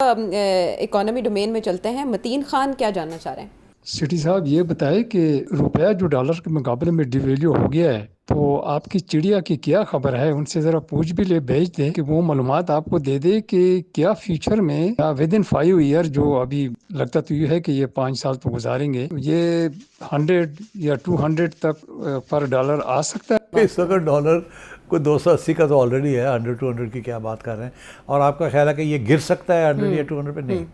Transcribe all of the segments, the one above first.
Economy domain میں چلتے ہیں. متین خان کیا جاننا چاہ رہے ہیں؟ سٹی صاحب یہ بتائے کہ روپیہ جو ڈالر کے مقابلے میں ڈی ویلیو ہو گیا ہے، تو آپ کی چڑیا کی کیا خبر ہے؟ ان سے ذرا پوچھ بھی لے، بھیج دیں کہ وہ معلومات آپ کو دے دے کہ کیا فیوچر میں ود ان 5 ایئر، جو ابھی لگتا تو یہ ہے کہ یہ 5 سال تو گزاریں گے، یہ 100 یا 200 تک پر ڈالر آ سکتا ہے؟ اس وقت ڈالر کوئی 280 کا تو آلریڈی ہے. 100-200 کی کیا بات کر رہے ہیں؟ اور آپ کا خیال ہے کہ یہ گر سکتا ہے 100 یا 200 پہ؟ نہیں،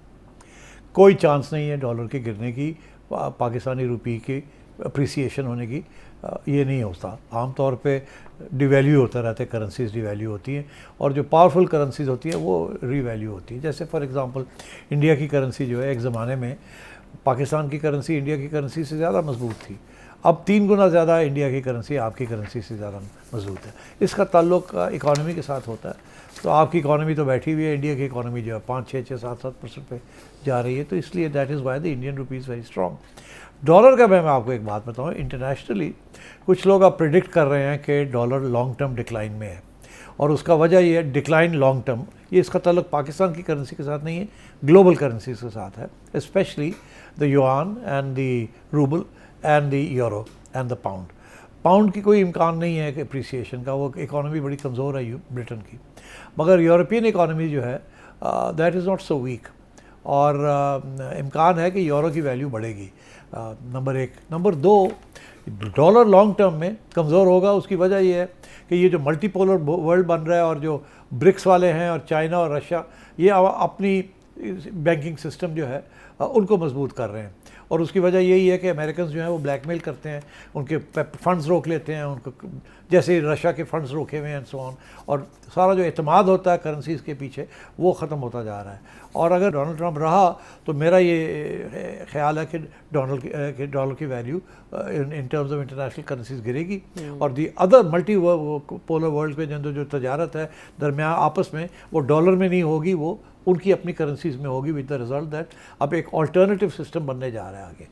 کوئی چانس نہیں ہے ڈالر کے گرنے کی، پاکستانی روپی کی اپریسیشن ہونے کی. یہ نہیں ہوتا. عام طور پہ ڈی ویلیو ہوتا رہتا ہے، کرنسیز ڈی ویلیو ہوتی ہیں، اور جو پاورفل کرنسیز ہوتی ہیں وہ ری ویلیو ہوتی ہیں. جیسے فار ایگزامپل انڈیا کی کرنسی جو ہے، ایک زمانے میں پاکستان کی کرنسی انڈیا کی کرنسی سے زیادہ مضبوط تھی. اب 3 گنا زیادہ انڈیا کی کرنسی آپ کی کرنسی سے زیادہ مضبوط ہے. اس کا تعلق اکانومی کے ساتھ ہوتا ہے. تو آپ کی اکانومی تو بیٹھی ہوئی ہے، انڈیا کی اکانومی جو ہے 5-6-7% پہ جا رہی ہے. تو اس لیے that is why the Indian rupee is very strong. Dollar کا میں آپ کو ایک بات بتاؤں، انٹرنیشنلی کچھ لوگ اب پریڈکٹ کر رہے ہیں کہ ڈالر لانگ ٹرم ڈکلائن میں ہے، اور اس کا وجہ یہ ہے ڈکلائن لانگ ٹرم. یہ اس کا تعلق پاکستان کی کرنسی کے ساتھ نہیں ہے، گلوبل کرنسیز کے ساتھ ہے، especially the yuan and the rouble and the euro and the pound. Pound کی کوئی امکان نہیں ہے کہ اپریسیشن کا، وہ اکانومی بڑی کمزور ہے برٹن کی. مگر یورپین اکانومی جو ہے that is not so week, اور امکان ہے کہ یورو کی ویلیو بڑھے گی. Number 1. Number 2، dollar long term میں کمزور ہوگا. اس کی وجہ یہ ہے کہ یہ جو ملٹی پولر ورلڈ بن رہا ہے، اور جو برکس والے ہیں اور چائنا اور رشیا، یہ اپنی بینکنگ سسٹم جو ہے ان کو مضبوط کر رہے ہیں. اور اس کی وجہ یہی ہے کہ امریکنز جو ہیں وہ بلیک میل کرتے ہیں، ان کے فنڈز روک لیتے ہیں، ان کو جیسے رشیا کے فنڈز روکے ہوئے ہیں اینڈ سو آن. اور سارا جو اعتماد ہوتا ہے کرنسیز کے پیچھے وہ ختم ہوتا جا رہا ہے. اور اگر ڈونلڈ ٹرمپ رہا تو میرا یہ خیال ہے کہ ڈالر کی value in terms of international currencies گرے گی. اور the other multipolar world پہ جو تجارت ہے درمیان آپس میں، وہ ڈالر میں نہیں ہوگی، وہ ان کی اپنی کرنسیز میں ہوگی. ود دا ریزلٹ دیٹ اب ایک آلٹرنیٹیو سسٹم بننے جا رہا ہے آگے.